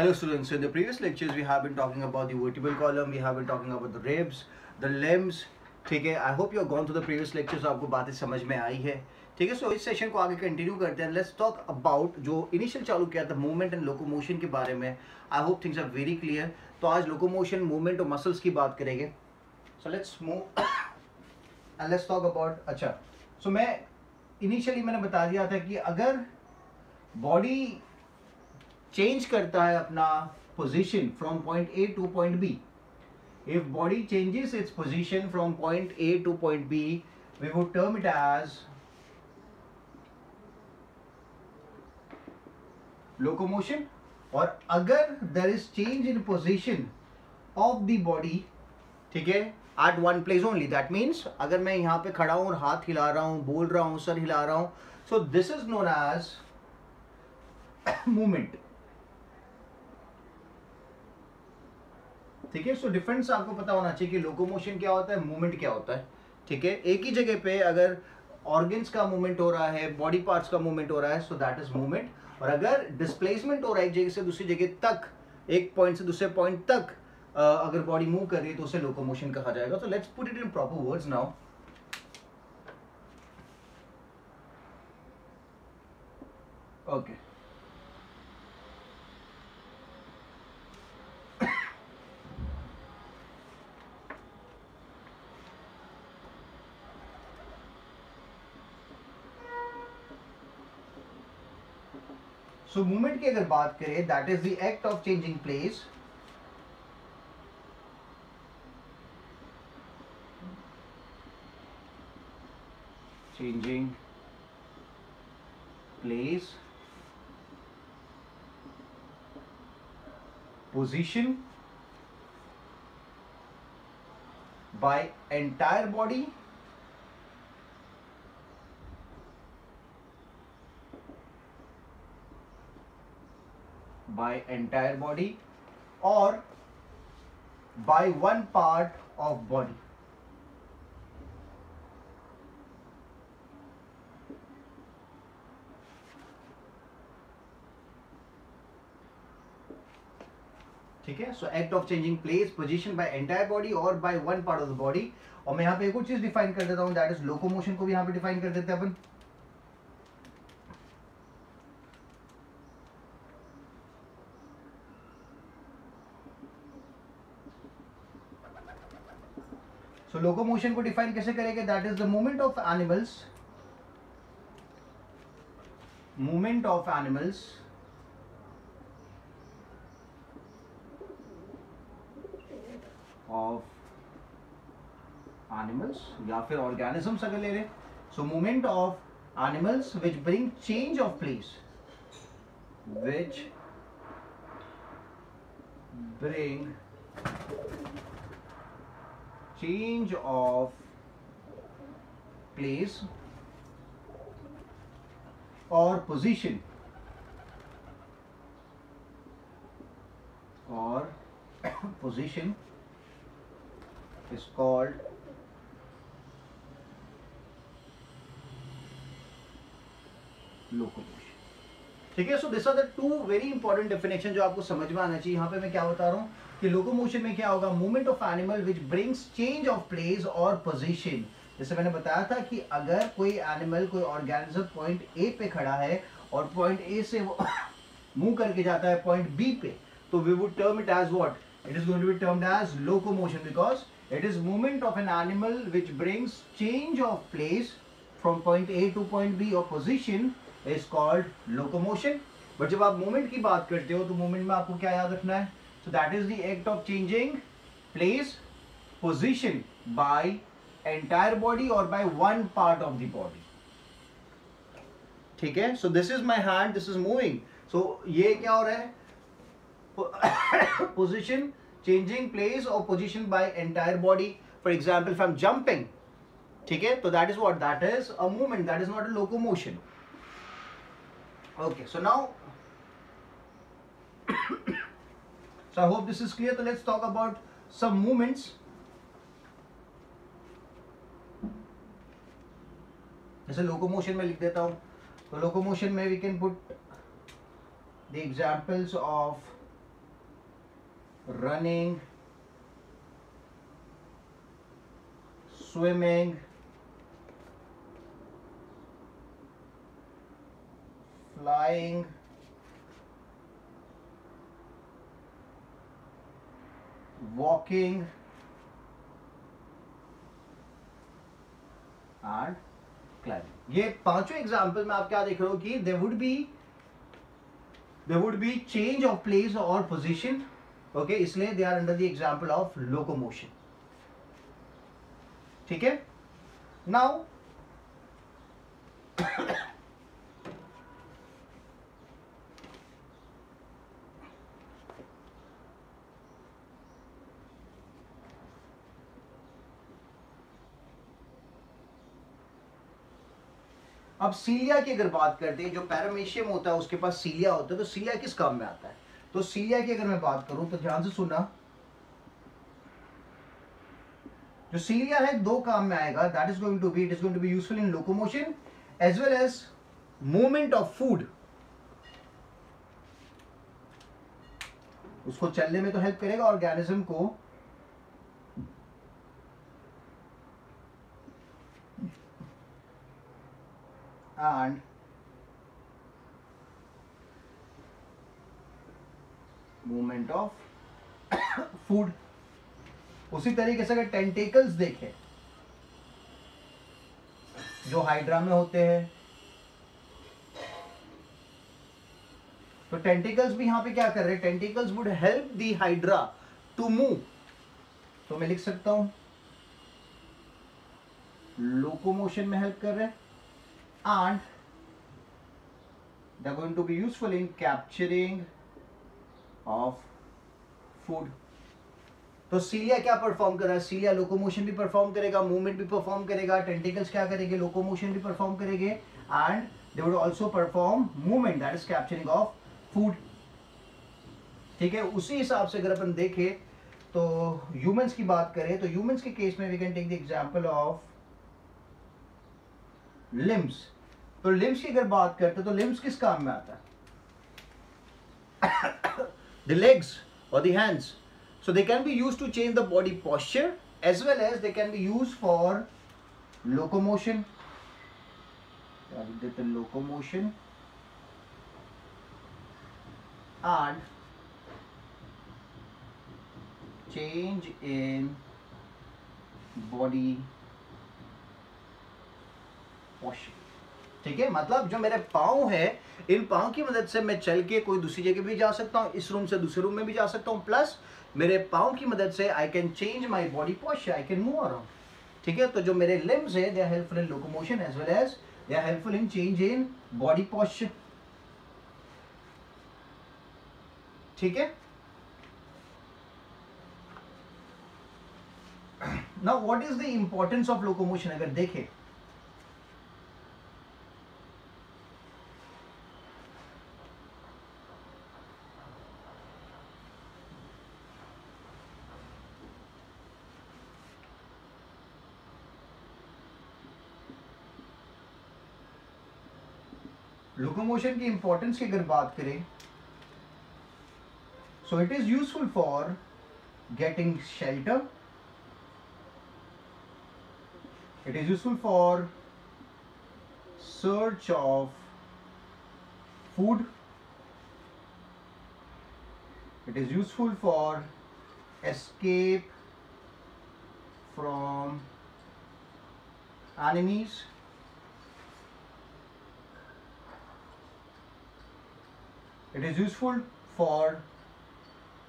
Hello students, so in the previous lectures we have been talking about the vertebral column, we have been talking about the ribs, the limbs. ठीक है, I hope you have gone through the previous lectures, आपको बातें समझ में आई है. ठीक है, सो इस सेशन को आगे कंटिन्यू करते हैं. लेट्स टॉक अबाउट जो इनिशियल चालू किया था मूवमेंट एंड लोकोमोशन के बारे में. I hope things are very clear. तो आज लोकोमोशन, मूवमेंट और मसल्स की बात करेंगे. So let's move and let's talk about. अच्छा, सो मैं इनिशियली मैंने बता दिया था कि अगर बॉडी चेंज करता है अपना position from point A to point B, if body changes its position from point A to point B, we would term it as locomotion. और अगर there is change in position of the body, ठीक है, at one place only, that means अगर मैं यहां पे खड़ा हूं और हाथ हिला रहा हूं, बोल रहा हूं, सर हिला रहा हूं, so this is known as movement. ठीक है, सो डिफरेंस आपको पता होना चाहिए कि लोकोमोशन क्या होता है, मूवमेंट क्या होता है. ठीक है, एक ही जगह पे अगर ऑर्गन्स का मूवमेंट हो रहा है, बॉडी पार्ट्स का मूवमेंट हो रहा है, सो दैट इज मूवमेंट. और अगर डिस्प्लेसमेंट हो रहा है एक जगह से दूसरी जगह तक, एक पॉइंट से दूसरे पॉइंट तक अगर बॉडी मूव कर रही है तो उसे लोकोमोशन कहा जाएगा. तो let's put it in proper words now. Okay, so movement की अगर बात करें, that is the act of changing place, changing place, position by entire body or by one part of body. ठीक है, so act of changing place, position by entire body और by one part of the body. और मैं यहाँ पे एक और चीज डिफाइन कर देता हूँ, दैट इज लोकोमोशन को भी यहाँ पे डिफाइन कर देते हैं अपन. सो लोकोमोशन को डिफाइन कैसे करेंगे, that is the movement of animals या फिर ऑर्गेनिजम्स अगर ले रहे, so movement of animals which bring change of place, और पोजीशन is called लोकोमोशन. ठीक है, so this are the two very important definition जो आपको समझ में आना चाहिए. यहाँ पे मैं क्या बता रहा हूँ कि लोकोमोशन में क्या होगा, movement of animal which brings change of place और पोजीशन. जैसे मैंने बताया था कि अगर कोई एनिमल, कोई ऑर्गेनिज्म पॉइंट ए पे खड़ा है और पॉइंट ए से वो मूव करके जाता है पॉइंट बी पे, तो we would term it as what, it is going to be termed as locomotion, because it is movement of an animal which brings change of place from point A to point B or position is called locomotion. But जब आप movement की बात करते हो तो movement में आपको क्या याद रखना है, so that is the act of changing place, position by entire body or by one part of the body. ठीक है, so this is my hand, this is moving, so ये क्या हो रहा है, position changing place or position by entire body. For example, if I'm jumping, ठीक है, तो that is what, that is a movement, that is not a locomotion. Okay, so now so I hope this is clear. So let's talk about some movements. जैसे locomotion में लिख देता हूँ, तो locomotion में we can put the examples of running, swimming, flying, walking and climbing. ये पांचों example में आप क्या देख रहे हो कि there would be change of place or position. Okay, इसलिए they are under the example of locomotion. ठीक है. Now अब सीलिया की अगर बात करते हैं, जो पैरामेशियम होता है उसके पास सीलिया होता है, तो सीलिया किस काम में आता है? तो सीलिया की अगर मैं बात करूं तो ध्यान से सुनना, जो सीलिया है दो काम में आएगा. That is going to be, it is going to be useful in locomotion as well as movement of food. उसको चलने में तो हेल्प करेगा ऑर्गेनिज्म को, and movement of food. उसी तरीके से अगर टेंटिकल्स देखें जो हाइड्रा में होते हैं, तो टेंटिकल्स भी यहां पे क्या कर रहे हैं? Tentacles would help the hydra to move. तो मैं लिख सकता हूं लोकोमोशन में हेल्प कर रहे हैं, and they are going to be useful in capturing of food. तो सीलिया क्या परफॉर्म कर रहा है? सीलिया लोकोमोशन भी परफॉर्म करेगा, मूवमेंट भी परफॉर्म करेगा. टेंटिकल्स क्या करेंगे? लोकोमोशन भी परफॉर्म करेंगे, and they would also perform movement, that is capturing of food. ठीक है. उसी हिसाब से अगर अपन देखें तो ह्यूमंस की बात करें, तो ह्यूमंस के केस में we can take the example of limbs. तो लिम्स की अगर बात करते तो लिम्स किस काम में आता है? द लेग्स और the hands. So they can be used to change the body posture as well as they can be used for locomotion. The locomotion and change in body posture. ठीक है. मतलब जो मेरे पाँव है, इन पाँव की मदद से मैं चल के कोई दूसरी जगह भी जा सकता हूँ, इस रूम से दूसरे रूम में भी जा सकता हूँ, प्लस मेरे पाँव की मदद से I can change my body posture, I can move around. ठीक है. तो जो मेरे लिम्स है they are helpful in locomotion as well as they are helpful in change in body posture. ठीक है. Now what is the importance of locomotion? अगर देखें लोकोमोशन की इंपॉर्टेंस की अगर बात करें, so it is useful for getting shelter, it is useful for search of food, it is useful for escape from enemies, it is useful for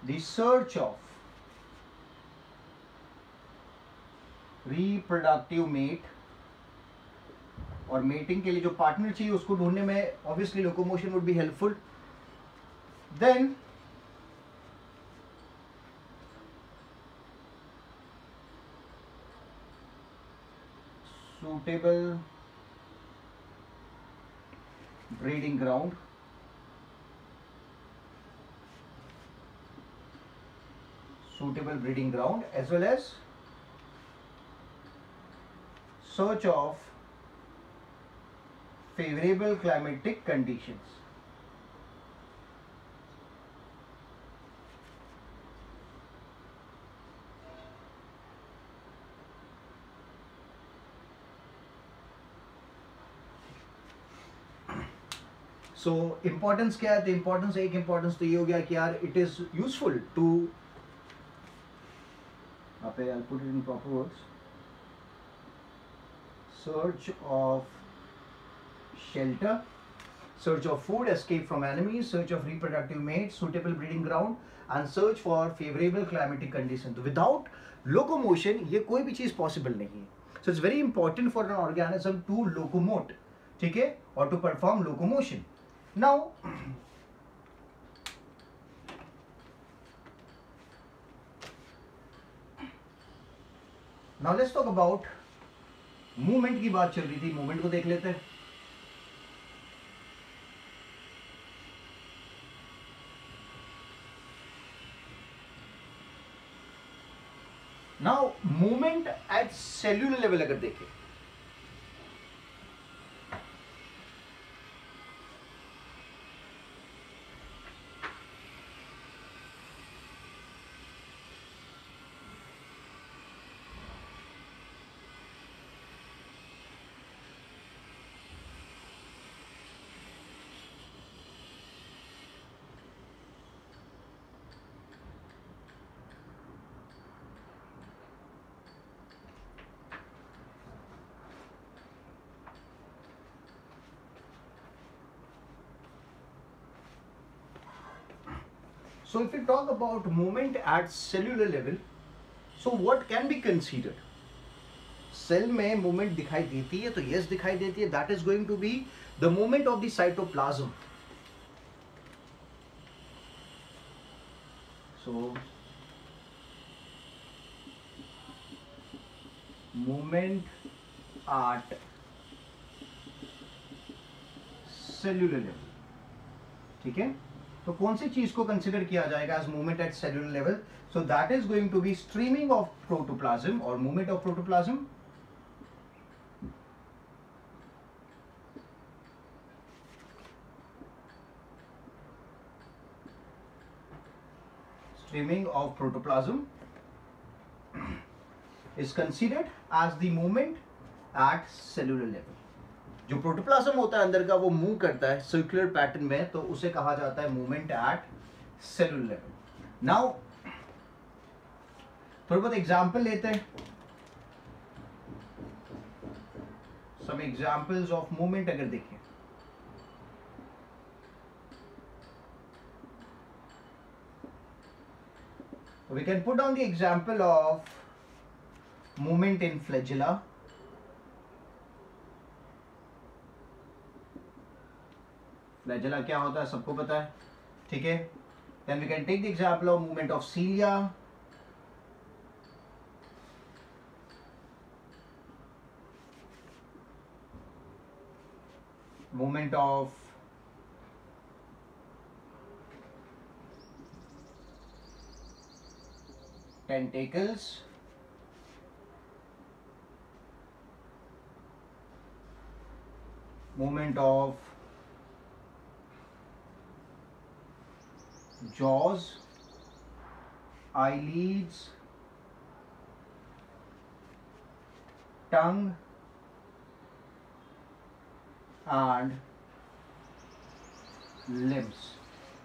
the search of reproductive mate, और mating के लिए जो partner चाहिए उसको ढूंढने में obviously locomotion would be helpful. Then suitable breeding ground, as well as search of favorable climatic conditions. So importance क्या है? तो इम्पोर्टेंस, एक इम्पोर्टेंस तो ये हो गया कि यार इट इज यूजफुल टू, यहाँ पे I'll put it in proper words, search of shelter, search of food, escape from enemies, search of reproductive mates, suitable breeding ground, and search for favorable climatic condition. तो without locomotion ये कोई भी चीज possible नहीं है. So it's very important for an organism to locomote, ठीक है, or to perform locomotion. Now now let's talk about movement की बात चल रही थी, मूवमेंट को देख लेते हैं. Now movement at cellular level अगर देखें, so if we talk about movement at cellular level, so what can be considered? Cell में मूवमेंट दिखाई देती है, तो यस दिखाई देती है, that is going to be the movement of the cytoplasm. So movement at cellular level, ठीक है. तो कौन सी चीज को कंसिडर किया जाएगा as movement at cellular level? So that is going to be streaming of protoplasm और movement of protoplasm. Streaming of protoplasm is considered as the movement at cellular level. जो प्रोटोप्लाज्म होता है अंदर का, वो मूव करता है सर्कुलर पैटर्न में, तो उसे कहा जाता है movement at cellular level. Now थोड़ा बहुत एग्जांपल लेते हैं. सम एग्जांपल्स ऑफ मूवमेंट अगर देखें, we can put down the example of movement in flagella. Flagella क्या होता है सबको पता है, ठीक है. Then we can take the example of movement of cilia, movement of tentacles, movement of jaws, eyelids, tongue, and limbs.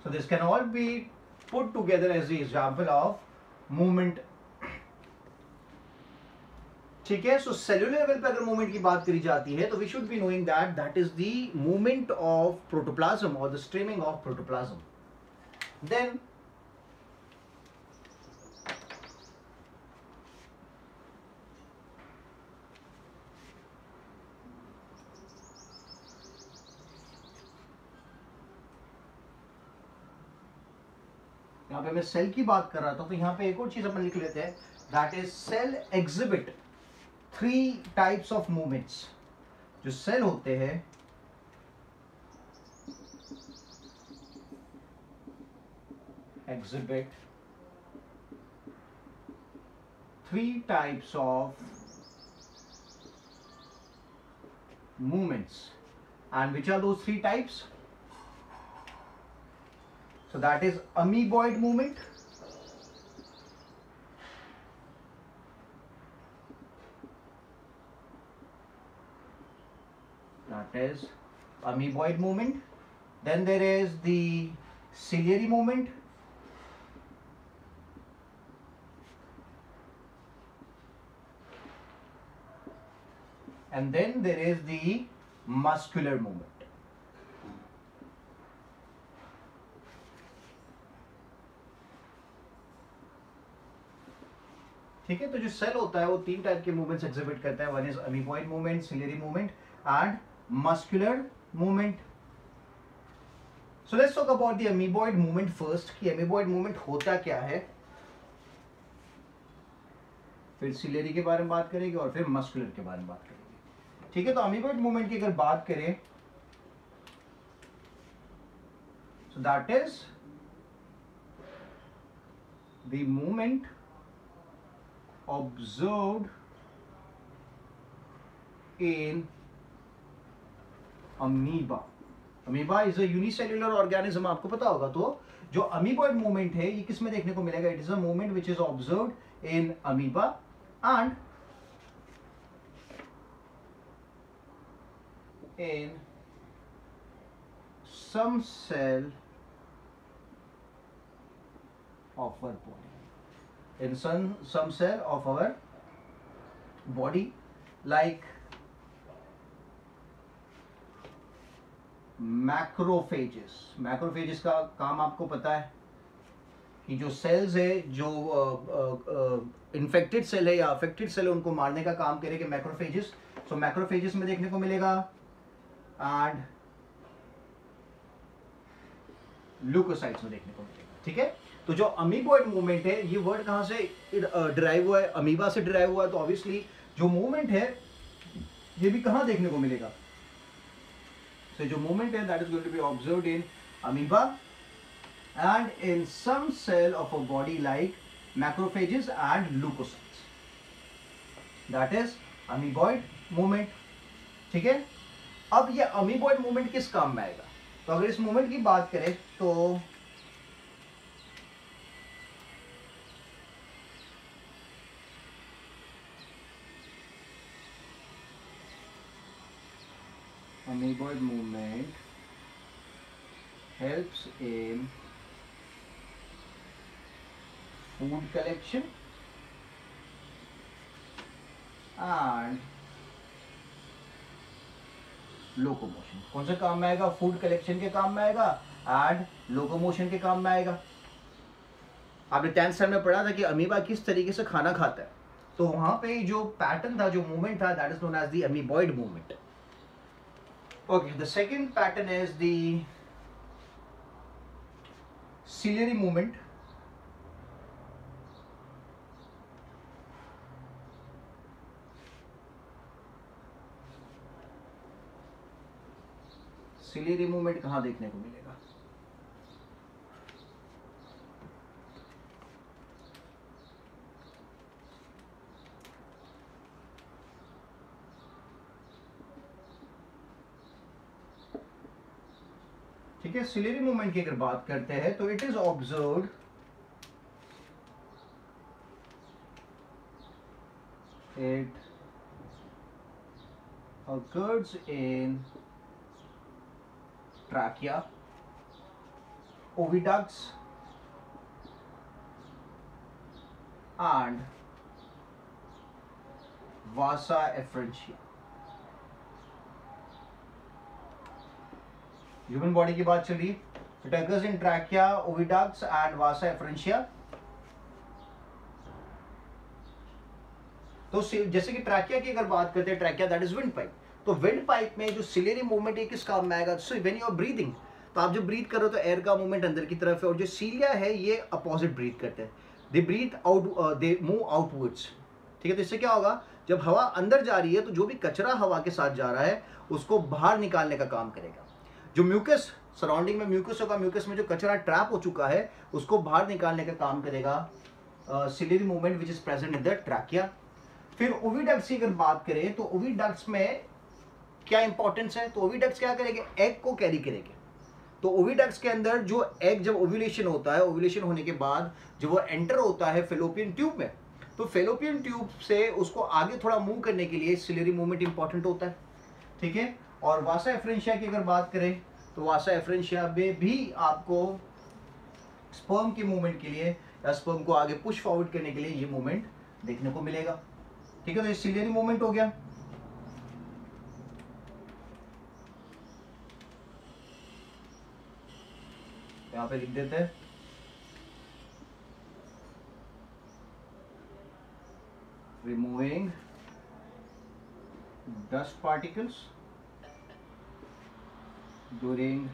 So this can all be put together as the example of movement, ठीक है. सो cellular level पे अगर movement की बात करी जाती है, तो we should be knowing that that is the movement of protoplasm और the streaming of protoplasm. Then यहाँ पे मैं सेल की बात कर रहा था, तो यहाँ पे एक और चीज अपन लिख लेते हैं, that is cell exhibit 3 types of movements. जो सेल होते हैं exhibit 3 types of movements. And which are those 3 types? So that is amoeboid movement, that is amoeboid movement. Then there is the ciliary movement. And then there is the muscular movement. ठीक है, तो जो cell होता है वो तीन type के movements exhibit करता है. One is amoeboid movement, ciliary movement and muscular movement. So let's talk about the amoeboid movement first, कि अमीबॉइड मूवमेंट होता क्या है, फिर सिलियरी के बारे में बात करेंगे और फिर मस्कुलर के बारे में बात करेंगे. ठीक है, तो अमीबॉइड मूवमेंट की अगर बात करें सो that is the movement observed in amoeba. Amoeba is a unicellular organism, आपको पता होगा. तो जो अमीबॉइड मूवमेंट है ये किस में देखने को मिलेगा? It is a movement which is observed in amoeba and in some cell of our body. In some cell of our body, like macrophages. Macrophages का काम आपको पता है कि जो सेल्स है जो इन्फेक्टेड सेल है या अफेक्टेड सेल है उनको मारने का काम करेंगे मैक्रोफेजेस. सो मैक्रोफेजेस में देखने को मिलेगा एंड ल्यूकोसाइट्स में देखने को मिलेगा. ठीक है, तो जो अमीबॉइड मूवमेंट है ये वर्ड कहां से डिराइव हुआ है? अमीबा से डिराइव हुआ है. तो ऑब्वियसली जो मूवमेंट है ये भी कहां देखने को मिलेगा? So जो movement है that is going to be observed in amoeba and in some cell of a body like macrophages and leukocytes. That is amoeboid movement. ठीक है, अब ये amoeboid movement किस काम में आएगा? तो अगर इस movement की बात करें तो amoeboid movement helps in food collection and locomotion. कौन से काम में आएगा? फूड कलेक्शन के काम में आएगा एंड लोकोमोशन के काम में आएगा. आपने 10th स्टैंडर्ड में पढ़ा था कि अमीबा किस तरीके से खाना खाता है. तो वहां पे जो पैटर्न था, जो मूवमेंट था, that is known as the amoeboid movement. Okay, the second pattern is the ciliary movement. Ciliary movement कहाँ देखने को मिलेगा? ठीक है, सिलियरी मूवमेंट की अगर बात करते हैं तो it is observed it occurs in trachea, oviducts and vasa efferentia. Human body की बात चल रही है. It occurs in trachea, oviducts and vasa efferentia. तो जैसे कि ट्रैकिया की अगर बात करते हैं, trachea that is wind pipe. तो विंड पाइप में जो सिलियरी मूवमेंट है किस काम में आएगा? So when you are breathing, तो आप जब ब्रीथ कर रहे हो तो एयर का मूवमेंट अंदर की तरफ है और जो सीलिया है ये अपोजिट ब्रीथ करते हैं. They breathe out, they move outwards. ठीक है, तो इससे क्या होगा? जब हवा अंदर जा रही है तो जो भी कचरा हवा के साथ जा रहा है उसको बाहर निकालने का काम करेगा. जो म्यूकस सराउंडिंग में म्यूकस होगा, म्यूकस में जो कचरा ट्रैप हो चुका है उसको बाहर निकालने का काम करेगा ciliary movement which is present in the trachea. फिर ओविडक्ट्स की अगर बात करें तो ओविडक्ट्स में क्या इंपॉर्टेंस है? तो ओविडक्ट्स क्या करेंगे? एग को कैरी करेंगे. तो ओविडक्ट्स के अंदर जो एग जब ओव्यूलेशन होता है, ओव्यूलेशन होने के बाद जब वो एंटर होता है फेलोपियन ट्यूब में, तो फेलोपियन ट्यूब से उसको आगे थोड़ा मूव करने के लिए सिलियरी मूवमेंट इंपॉर्टेंट होता है. ठीक है, और वासा एफरेंशिया की अगर बात करें तो वासा एफरेंशिया में भी आपको स्पर्म के मूवमेंट के लिए या स्पर्म को आगे पुश फॉरवर्ड करने के लिए ये मूवमेंट देखने को मिलेगा। ठीक है, तो ये सिलियरी मूवमेंट हो गया। यहां पे लिख देते हैं removing dust particles during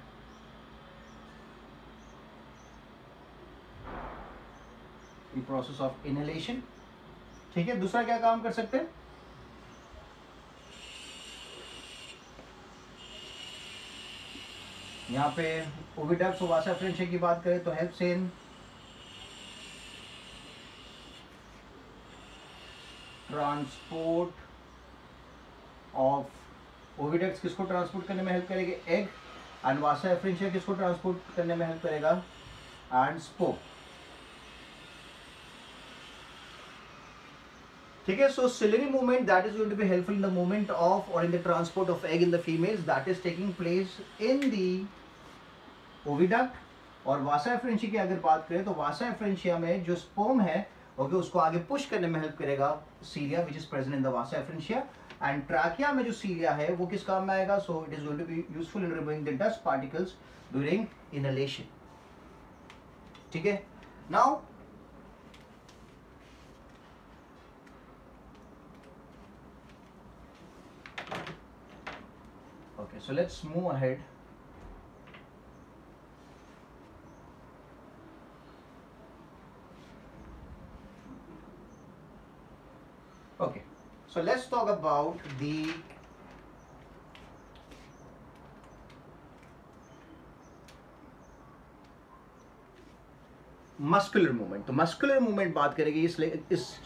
the process of inhalation। ठीक है, दूसरा क्या काम कर सकते हैं, यहाँ पे ओविडक्ट्स वासा एफरेंशिया की बात करें तो helps in transport of oviducts किसको ट्रांसपोर्ट करने में हेल्प करेंगे, एग, एंड वासा एफरेंशिया किसको ट्रांसपोर्ट करने में हेल्प करेगा, एंड स्पोक। ठीक है, सो ciliary movement that is going to be helpful in the movement of or in the transport of egg in the females that is taking place in the oviduct। और वासा efferentia की अगर बात करें तो वासा efferentia में जो स्पर्म है okay उसको आगे पुश करने में हेल्प करेगा cilia which is present in the vasa efferentia. And trachea में जो सीलिया है वो किस काम में आएगा, so it is going to be useful in removing the dust particles during inhalation. ठीक है, now okay, so let's move ahead। Okay, so let's talk about the muscular movement. तो मस्कुलर मूवमेंट बात करेंगे इस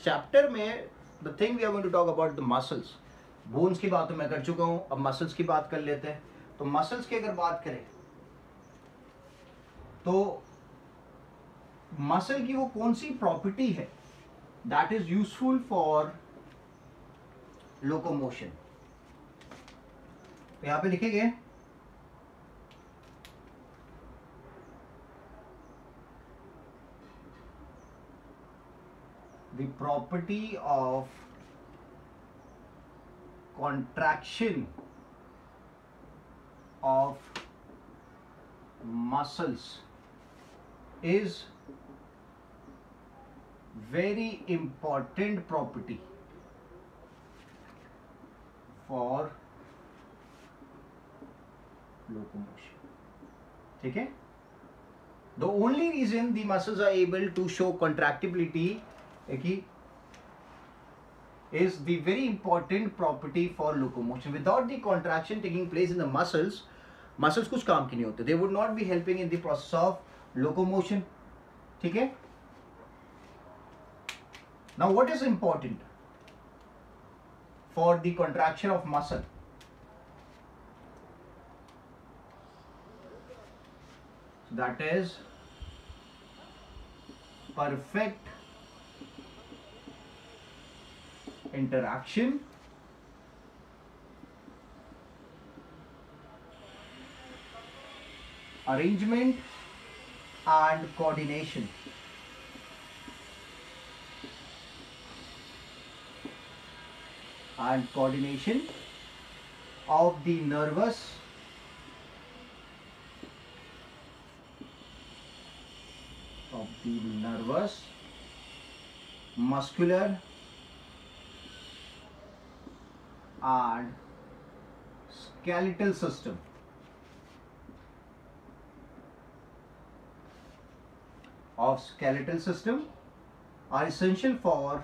चैप्टर में। The thing we are going to talk about the muscles. Bones की बात तो मैं कर चुका हूं, अब मसल्स की बात कर लेते हैं। तो मसल्स की अगर बात करें तो मसल की वो कौन सी प्रॉपर्टी है that is useful for locomotion. तो यहां पे लिखेंगे the property of contraction of muscles is very important property for locomotion। ठीक है, the only reason the muscles are able to show contractibility is the very important property for locomotion। Without the contraction taking place in the muscles कुछ काम के नहीं होते, they would not be helping in the process of locomotion। ठीक है, now what is important for the contraction of muscle, so that is perfect interaction arrangement and coordination of the nervous muscular and skeletal system are essential for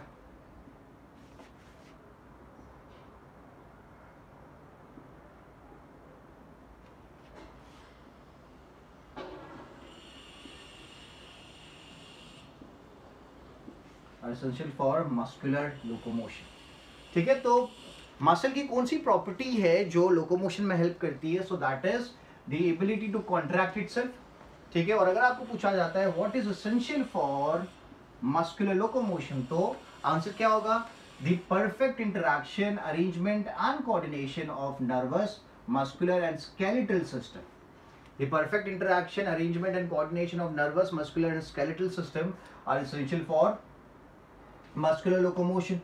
muscular locomotion। ठीक है, तो muscle की कौन सी property है जो locomotion में help करती है, so that is the ability to contract itself. ठीक है, और अगर आपको पूछा जाता है what is essential for muscular locomotion, तो आंसर क्या होगा, the perfect interaction arrangement and coordination of nervous muscular and skeletal system. The perfect interaction, arrangement and coordination of nervous, muscular and skeletal system are essential for muscular locomotion.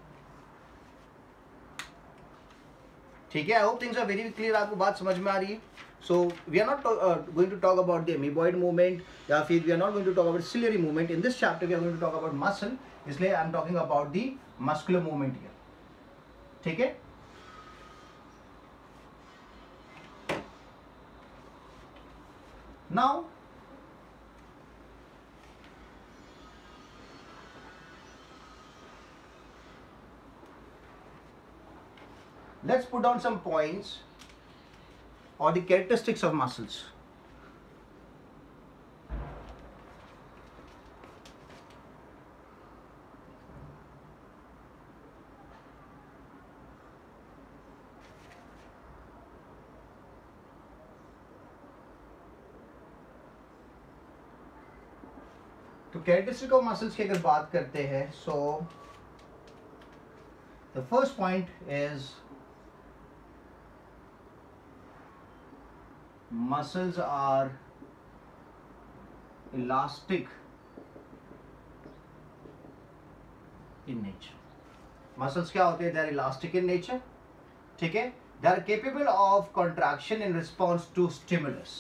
ठीक है, I hope things are very clear. आपको बात समझ में आ रही है? So we are not going to talk about the amoeboid movement या फिर we are not going to talk about ciliary movement. In this chapter we are going to talk about muscle. इसलिए I am talking about the muscular movement here. ठीक है? Now let's put down some points or the characteristics of muscles. तो characteristic of muscles की अगर बात करते हैं, so the first point is muscles are elastic in nature. Muscles क्या होते हैं? They are elastic in nature. ठीक है, they are capable of contraction in response to stimulus.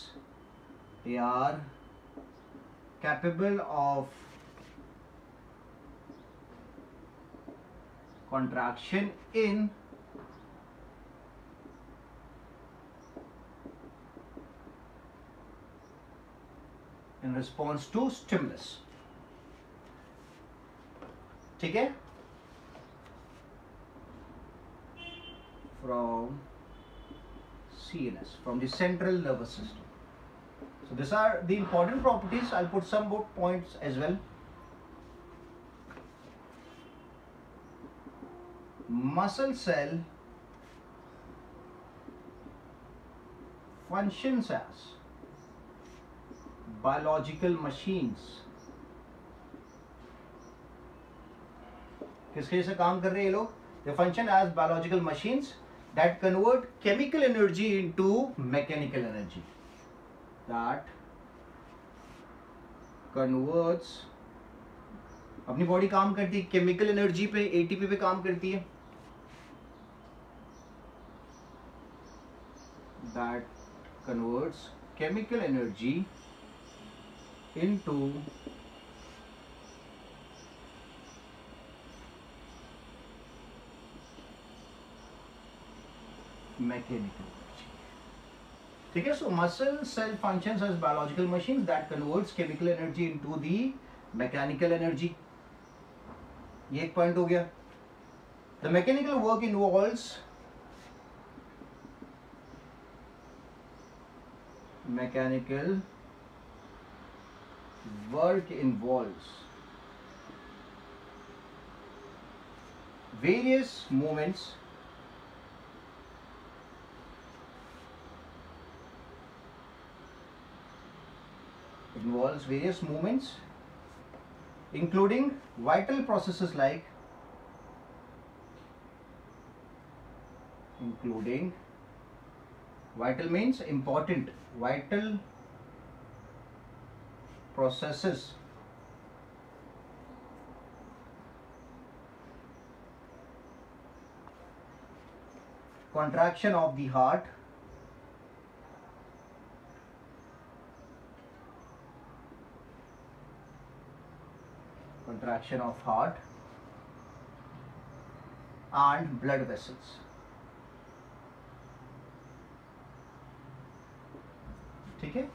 They are capable of contraction in response to stimulus. ठीक है, from CNS, from the central nervous system. So these are the important properties. I'll put some more points as well. Muscle cell functions as biological machines. किसके जैसे काम कर रहे हैं ये लोग? They function as biological machines that convert chemical energy into mechanical energy. That converts, अपनी body काम करती है केमिकल एनर्जी पे, एटीपी पे काम करती है. That converts chemical energy into mechanical. ठीक है, so muscle cell functions as biological machines that converts chemical energy into the mechanical energy. ये एक पॉइंट हो गया. The mechanical work involves various movements including vital processes like vital means important, vital processes contraction of the heart, and blood vessels. ठीक है,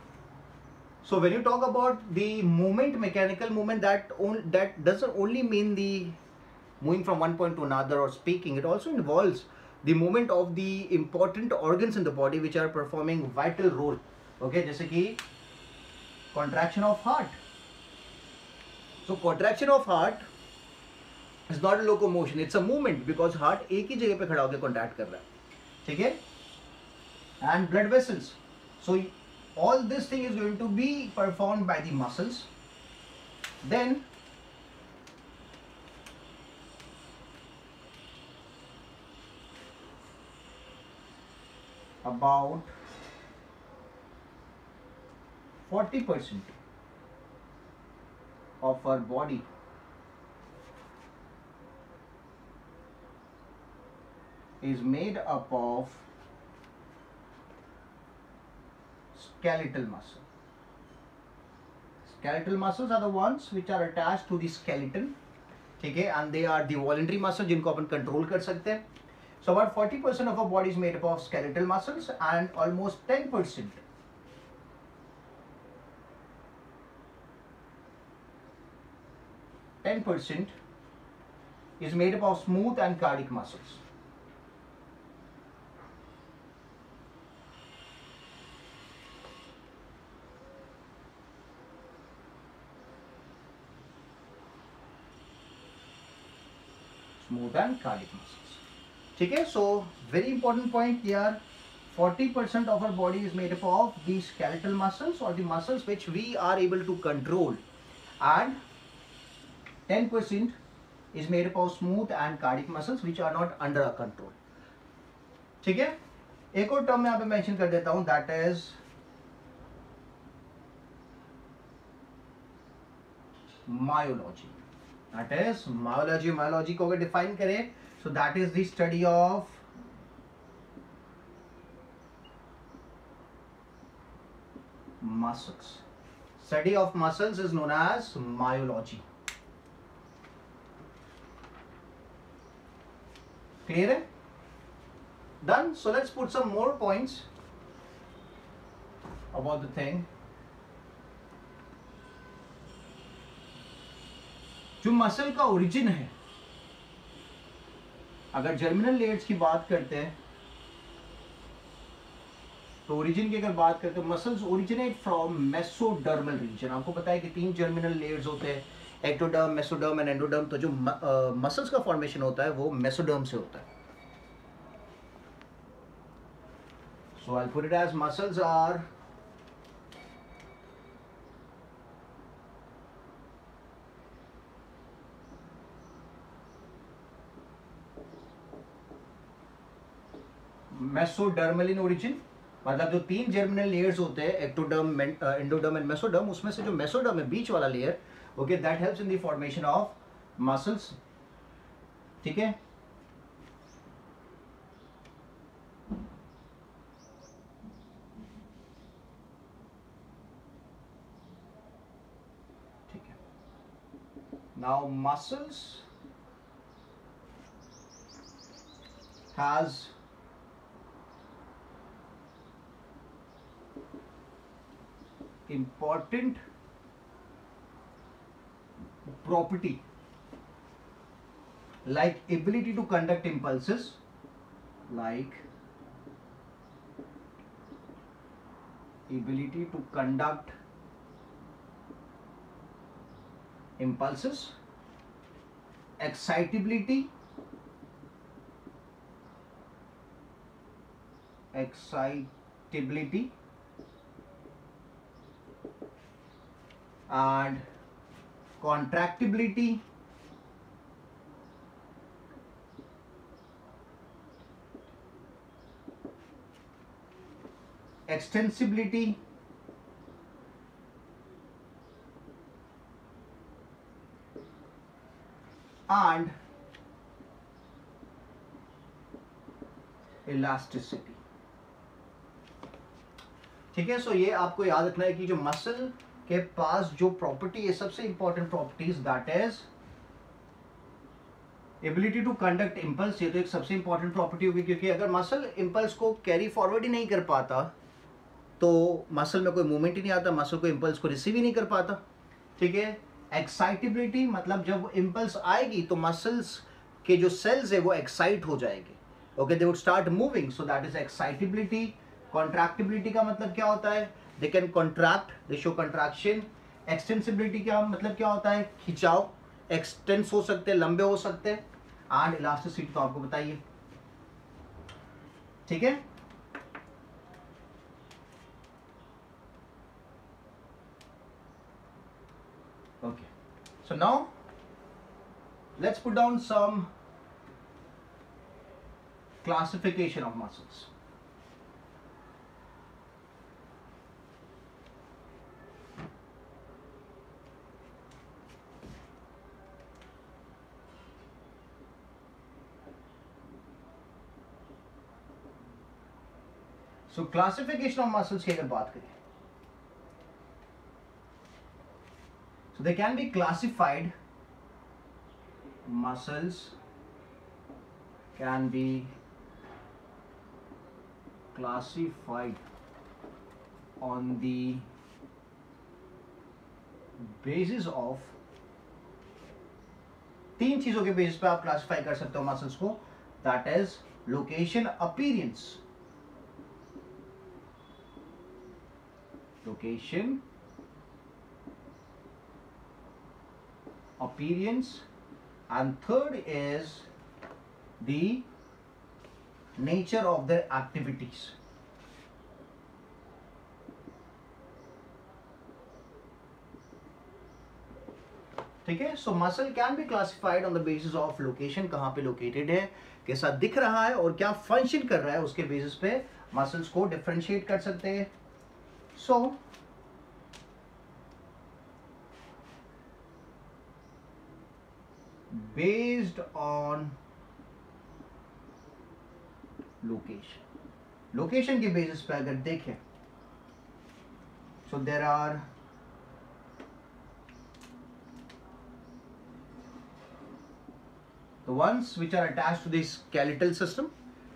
so when you talk about the movement, mechanical movement, that doesn't only mean the moving from one point to another or speaking. It also involves the movement of the important organs in the body which are performing vital role. Okay, जैसे कि contraction of heart. So contraction of heart is not a locomotion, it's a movement because heart एक ही जगह पे खड़ा होकर contract कर रहा है. ठीक है, and blood vessels. So all this thing is going to be performed by the muscles. Then about 40% of our body is made up of skeletal muscle. Skeletal muscles are the ones which are attached to the skeleton, ठीक है, and they are the voluntary muscle जिनको अपन control कर सकते हैं. So about 40% of our body is made up of skeletal muscles and almost 10% is made up of smooth and cardiac muscles. Smooth and cardiac muscles. ठीक है, so very important point here. 40% of our body is made up of the skeletal muscles or the muscles which we are able to control, and 10% is made up of smooth and cardiac muscles which are not under our control. ठीक है, एक और term मैं यहाँ पे mention कर देता हूँ, that is myology. That is myology. Myology को अगर डिफाइन करें, so that is the study of muscles. Study of muscles is known as myology. Clear है? Done. So let's put some more points about the thing. जो muscle का origin है, अगर germinal layers की बात करते हैं तो ओरिजिन की अगर बात करते हैं, muscles originate from mesodermal region. आपको पता है कि 3 जर्मिनल लेयर्स होते हैं, एक्टोडर्म, मेसोडर्म एंड एंडोडर्म. तो जो मसल्स का फॉर्मेशन होता है वो मेसोडर्म से होता है. So I put it as muscles are mesodermal in origin. मतलब जो 3 जर्मिनल लेयर्स होते हैं, एक्टोडर्म, एंडोडर्म एंड मेसोडर्म, उसमें से जो मेसोडर्म है, बीच वाला layer, okay, that helps in the formation of muscles. ठीक है, ठीक है. Now muscles has important property like ability to conduct impulses, like ability to conduct impulses, excitability, and contractibility, extensibility, and elasticity. ठीक है, सो ये आपको याद रखना है कि जो मसल के पास जो प्रॉपर्टी है, सबसे important properties, that is ability to conduct impulse. ये तो एक सबसे इंपॉर्टेंट प्रॉपर्टी होगी, क्योंकि अगर मसल इंपल्स को कैरी फॉरवर्ड ही नहीं कर पाता तो मसल में कोई मूवमेंट ही नहीं आता, मसल को इंपल्स को रिसीव ही नहीं कर पाता. ठीक है, एक्साइटेबिलिटी मतलब जब इंपल्स आएगी तो मसल्स के जो सेल्स है वो एक्साइट हो जाएंगे, okay, they would start moving, so that is excitability. Contractibility का मतलब क्या होता है, they can contract, they show contraction. Extensibility का मतलब क्या होता है, खिंचाव, एक्सटेंस हो सकते हैं, लंबे हो सकते हैं. एंड इलास्टिसिटी तो आपको बताइए. ठीक है, okay. So now let's put down some classification of muscles. So classification of muscles की अगर बात करें, so they can be classified, muscles can be classified on the basis of, तीन चीजों के बेसिस पे आप क्लासिफाई कर सकते हो मसल्स को, that is location, appearance, location, appearance, and third is the nature of their activities. ठीक है, so muscle can be classified on the basis of location, कहां पे लोकेटेड है, कैसा दिख रहा है और क्या फंक्शन कर रहा है, उसके बेसिस पे मसल्स को डिफरेंशिएट कर सकते हैं. सो based on लोकेशन के बेसिस पे अगर देखें, so there are the ones which are attached to the skeletal system,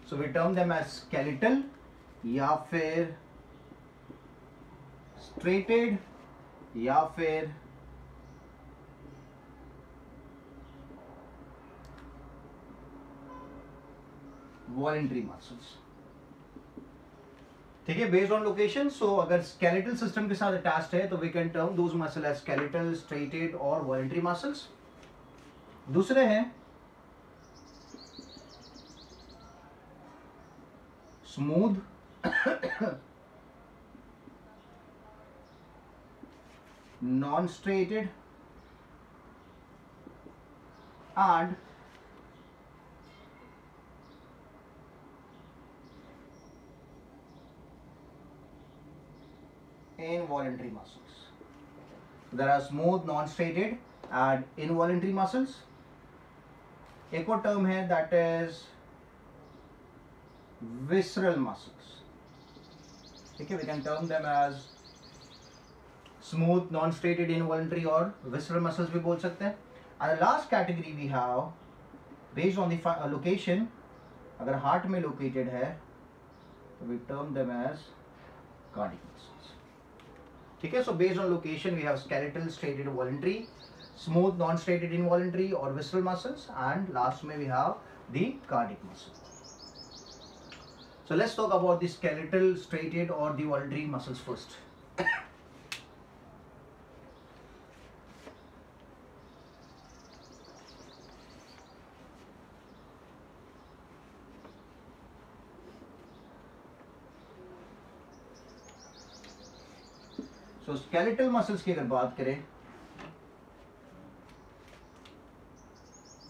so we term them as skeletal या फिर striated या फिर वॉलेंट्री मसल्स. ठीक है, बेस्ड ऑन लोकेशन. सो अगर स्केलेटल सिस्टम के साथ अटैच्ड है तो we can term those muscle as skeletal, striated और वॉलेंट्री मसल्स. दूसरे हैं smooth, non striated and involuntary muscles. There are smooth, non-striated and involuntary muscles. एक और टर्म है that is visceral muscles. ठीक है, we can term them as smooth, non-striated, involuntary और visceral muscles भी बोल सकते हैं. And the last category we have based on the location, अगर हार्ट में located है तो we term them as cardiac muscles. ठीक है, so based on location we have skeletal, striated, voluntary, smooth, non striated, involuntary और visceral muscles, and last में we have the cardiac muscle. So let's talk about the skeletal, striated और the voluntary muscles first. तो skeletal muscles की अगर बात करें,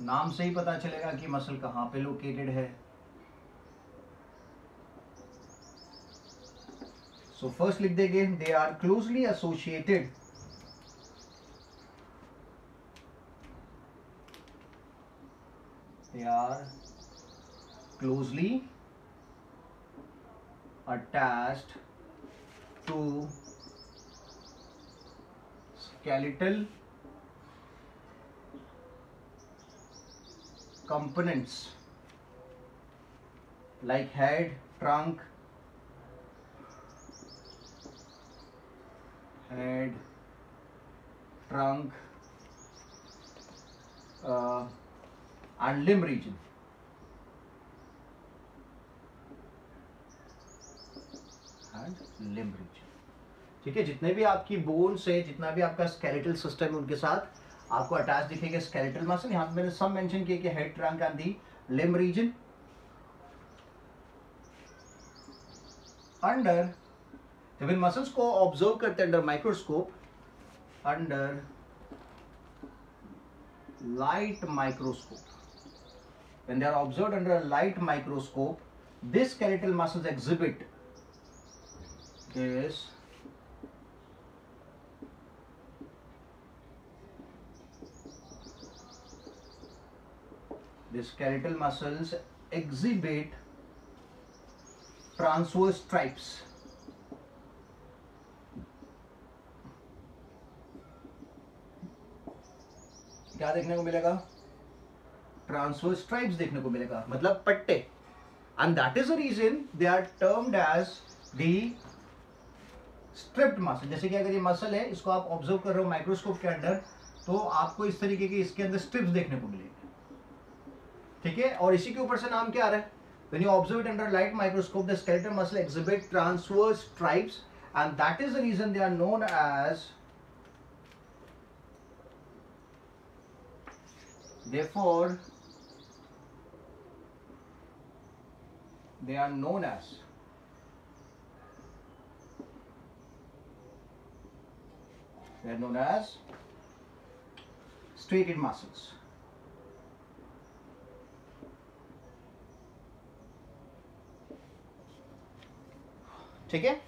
नाम से ही पता चलेगा कि मसल कहां पे लोकेटेड है. सो फर्स्ट लिख देंगे, they are closely associated attached to skeletal components like head, trunk, and limb region. ठीक है, जितने भी आपकी बोन्स है, जितना भी आपका स्केलेटल सिस्टम है, उनके साथ आपको अटैच दिखेगा स्केलेटल मसल. यहाँ पे मैंने सब मेंशन किए कि head, trunk and the limb region. Under, जब इन मसल्स को ऑब्जर्व करते हैं under microscope, under light microscope, when they are observed under a light microscope, this skeletal muscles exhibit this the skeletal muscles exhibit transverse stripes. क्या देखने को मिलेगा? Transverse stripes देखने को मिलेगा, मतलब पट्टे। And that is the reason they are termed as the striped muscle. जैसे कि अगर ये मसल है, इसको आप ऑब्जर्व कर रहे हो माइक्रोस्कोप के अंदर, तो आपको इस तरीके के इसके अंदर स्ट्रिप्स देखने को मिलेंगे, ठीक है। और इसी के ऊपर से नाम क्या आ रहा है? When you observe it under light microscope, the skeletal muscle exhibit transverse stripes, and that is the reason they are known as, therefore they are known as striated muscles. ठीक है।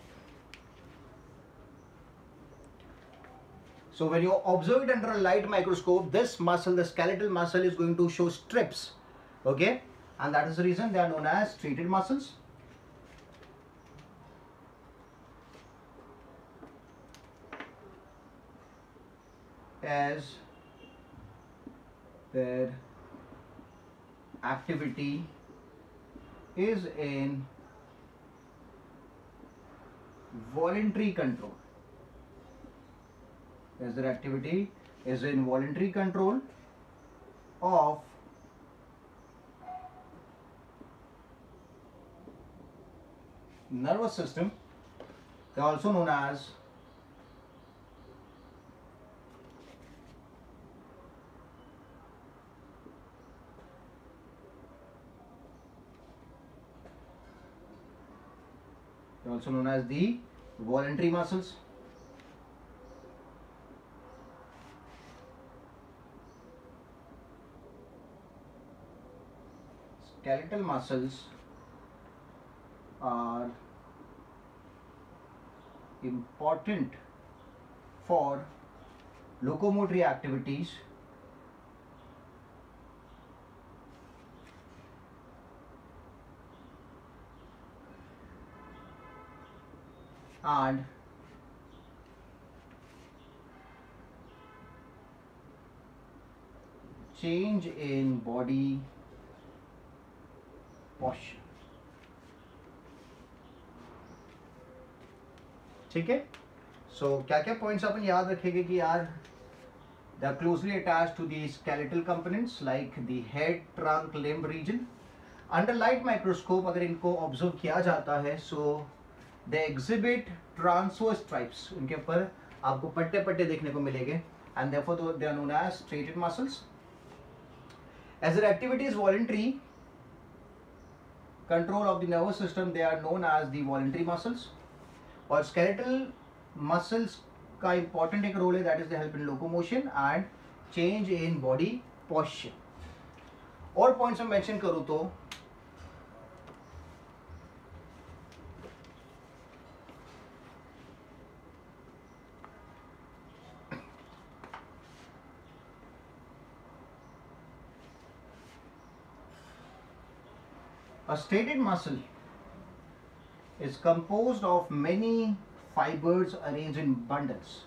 So when you observe it under a light microscope, this muscle, the skeletal muscle, is going to show strips, okay, and that is the reason they are known as striated muscles. As their activity is in voluntary control, as their activity is in voluntary control of nervous system. They are also known as the voluntary muscles. Skeletal muscles are important for locomotory activities and change in body posture, ठीक है। सो क्या क्या points अपन याद रखेंगे कि यार they are closely attached to the skeletal components like the head, trunk, limb region. Under light microscope अगर इनको ऑब्जर्व किया जाता है, so they exhibit transverse stripes, उनके ऊपर आपको पट्टे पट्टे देखने को मिलेंगे, and therefore they are known as striated muscles. As their activity is voluntary control of the nervous system, they are known as the voluntary muscles. और skeletal muscles का important एक रोल है, that is they help in locomotion and change in body posture. और points में mention करूँ तो a striated muscle is composed of many fibers arranged in bundles.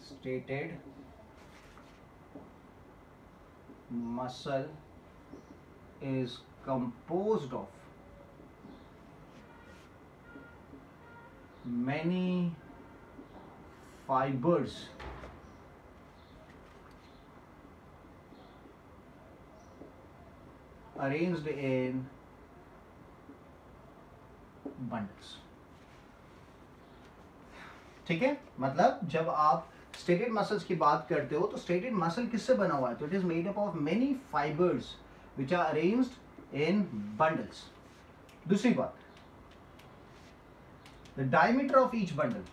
Striated muscle is composed of many fibers arranged in bundles. ठीक है, मतलब जब आप striated muscles की बात करते हो तो स्ट्रेटेड मसल किससे बना हुआ है? तो it is made up of many fibres which are arranged in bundles. दूसरी बात, the diameter of each bundle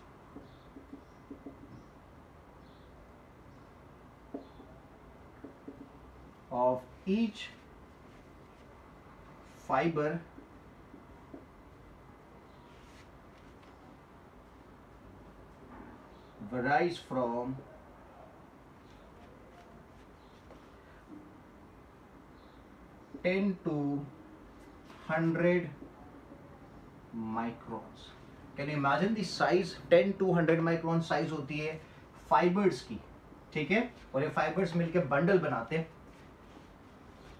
of each fiber varies from 10 to 100 microns. Can you imagine the size? 10 to 100 micron size होती है fibres की, ठीक है, और ये fibres मिलकर बंडल बनाते हैं.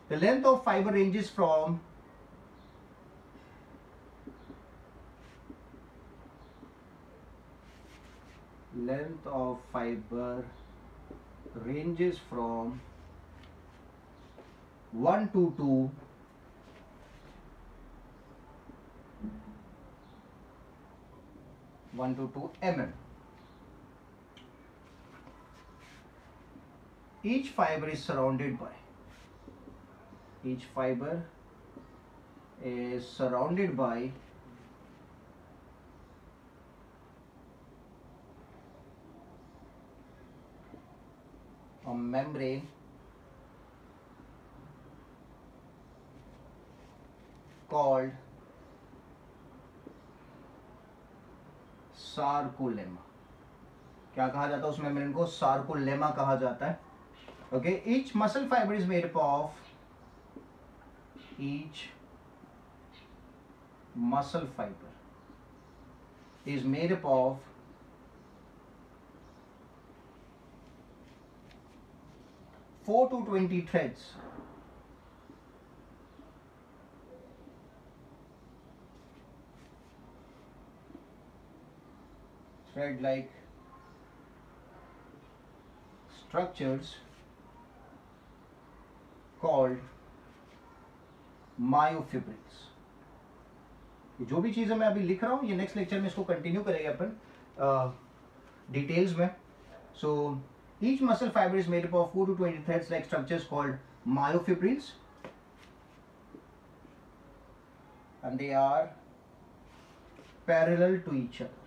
The length of fiber ranges from length of fiber ranges from 1 to 2 mm. Each fiber is surrounded by a membrane called sarcolemma. क्या कहा जाता है उस मेम्ब्रेन को? सार्कोलेमा कहा जाता है. Okay, each muscle fibre is made up of each muscle fiber is made up of 4 to 20 threads. Thread-like structures called myofibrils. जो भी चीजें मैं अभी लिख रहा हूं ये नेक्स्ट लेक्चर में इसको कंटिन्यू करेंगे अपन डिटेल्स में. So each muscle fibre is made up of 4 to 20 threads like structures called myofibrils, and they are parallel to each other.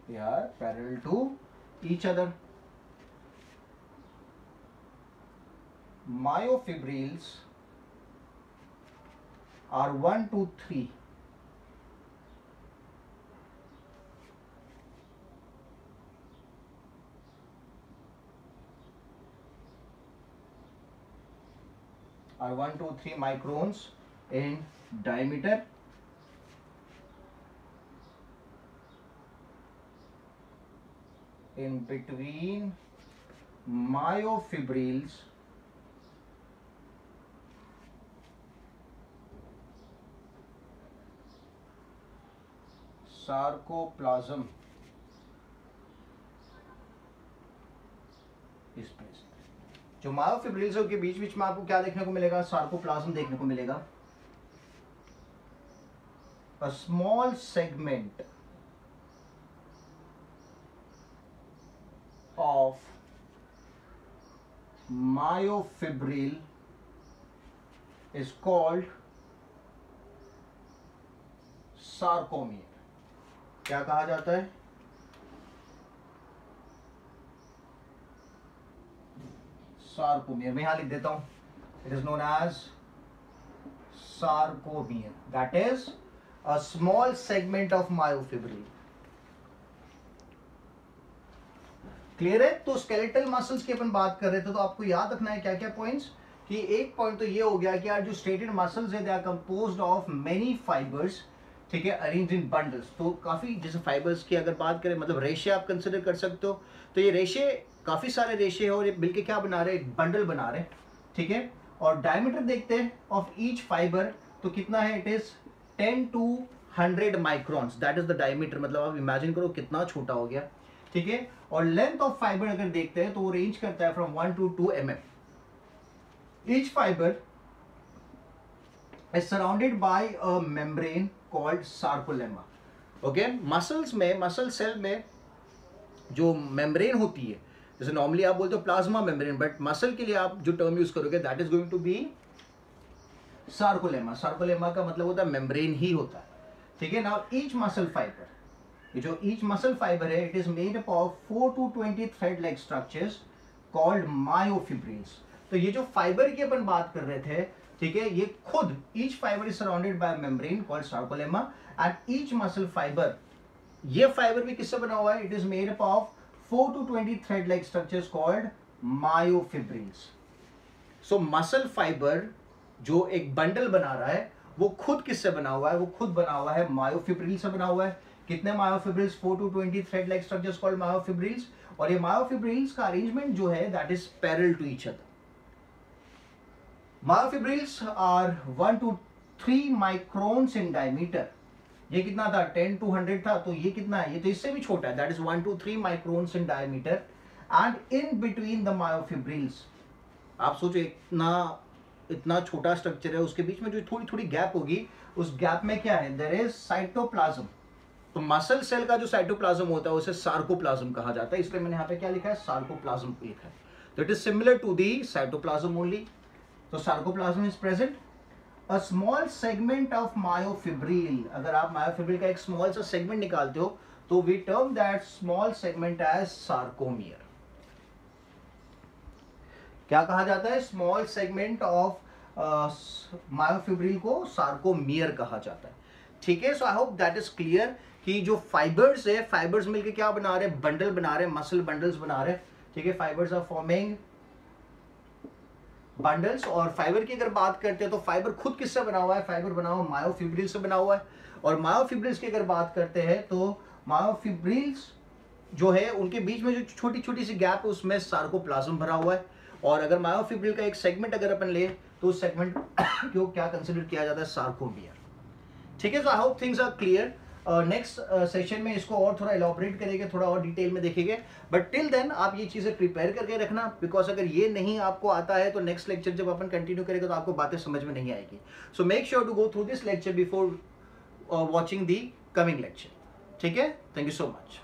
They are parallel to each other. Myofibrils are 1 to 3 microns in diameter. In between myofibrils sarcoplasm is present. जो myofibrils के बीच बीच में आपको क्या देखने को मिलेगा? Sarcoplasm देखने को मिलेगा. A small segment of myofibril is called sarcomere. क्या कहा जाता है? सार्कोमियर. मैं यहां लिख देता हूं. It is known as sarcomere. That is a small segment of myofibril. Clear है? तो स्केलेटल मसल्स की अपन बात कर रहे थे, तो आपको याद रखना है क्या क्या पॉइंट्स. कि एक पॉइंट तो ये हो गया कि यार जो स्ट्रेटेड मसल्स है they are composed of many fibres, ठीक है, अरेंज्ड इन बंडल्स. तो काफी जैसे फाइबर्स की अगर बात करें, मतलब रेशे आप कंसिडर कर सकते हो. तो ये रेशे काफी सारे रेशे है और ये मिलके क्या बना रहे हैं? एक बंडल बना रहे हैं, ठीक है. और डायमीटर देखते हैं ऑफ ईच फाइबर, तो कितना है? It is 10 to 100 microns. That is the diameter. मतलब आप इमेजिन करो कितना छोटा हो गया, ठीक है. और लेंथ ऑफ फाइबर अगर देखते हैं तो वो रेंज करता है from 1 to 2 mm. Each fibre is surrounded by a membrane called sarcolemma. Okay, muscles में, मसल सेल में जो मेम्ब्रेन होती है, जैसे नॉर्मली आप बोलते हो प्लाज्मा मेम्ब्रेन, बट मसल के लिए आप जो टर्म यूज करोगे that is going to be sarcolemma. Sarcolemma का मतलब होता है मेम्ब्रेन ही होता है, ठीक है. नाउ ईच मसल फाइबर, ये जो ईच मसल फाइबर है, it is made up of 4 to 20 thread like structures called myofibrils. तो ये जो फाइबर की अपन बात कर रहे थे, ठीक है, ये खुद each fibre is surrounded by membrane called sarcolemma and each muscle fibre, ये फाइबर भी किससे बना हुआ है? It is made up of 4 to 20 thread like structures called myofibrils. So muscle fiber जो एक बंडल बना रहा है वो खुद किससे बना हुआ है? वो खुद बना हुआ है मायोफिब्रिल से बना हुआ है. कितने myofibrils? 4 to 20 thread like structures called myofibrils. और ये मायोफिब्रिल्स का अरेंजमेंट जो है that is parallel to each other. Myofibrils are 1 to 3 microns in diameter. ये कितना था? 10 to 100 था. तो ये कितना है? ये तो इससे भी छोटा है. That is 1 to 3 microns in diameter. And in between the myofibrils, आप सोचो इतना छोटा स्ट्रक्चर है, उसके बीच में जो थोड़ी थोड़ी गैप होगी, उस गैप में क्या है? There is cytoplasm. तो मसल सेल का जो साइटोप्लाज्म होता है उसे सार्कोप्लाज्म कहा जाता है. इसलिए मैंने यहाँ पे क्या लिखा है? सार्कोप्लाज्म लिखा है. तो it is similar to the cytoplasm only. तो sarcoplasm is present. A small segment of myofibril, अगर आप मायोफिब्रिल का एक स्मॉल सा सेगमेंट निकालते हो तो we term that small segment as sarcomere. क्या कहा जाता है? स्मॉल सेगमेंट ऑफ मायोफिब्रिल को सार्कोमियर कहा जाता है. ठीक है. So I hope that is clear कि जो फाइबर्स है, फाइबर्स मिलके क्या बना रहे हैं? बंडल बना रहे हैं, मसल बंडल्स बना रहे हैं. ठीक है. Fibres are forming bundles. और फाइबर की अगर बात करते हैं तो फाइबर खुद किससे बना हुआ है? फाइबर बना हुआ मायोफिब्रिल से बना हुआ है. और मायोफिब्रिल्स की अगर बात करते हैं तो मायोफिब्रिल्स जो है उनके बीच में जो छोटी छोटी सी गैप है उसमें सार्कोप्लाज्म भरा हुआ है. और अगर मायोफिब्रिल का एक सेगमेंट अगर अपन ले तो उस सेगमेंट को क्या कंसिडर किया जाता है? सार्कोमियर. ठीक है. So I hope things are clear. Next session में इसको और थोड़ा एलॉबरेट करेंगे, थोड़ा और डिटेल में देखेंगे. बट टिल देन आप ये चीजें प्रिपेयर करके रखना, बिकॉज अगर ये नहीं आपको आता है तो नेक्स्ट लेक्चर जब अपन कंटिन्यू करेंगे तो आपको बातें समझ में नहीं आएगी. So make sure to go through this lecture before watching the coming lecture. ठीक है. Thank you so much.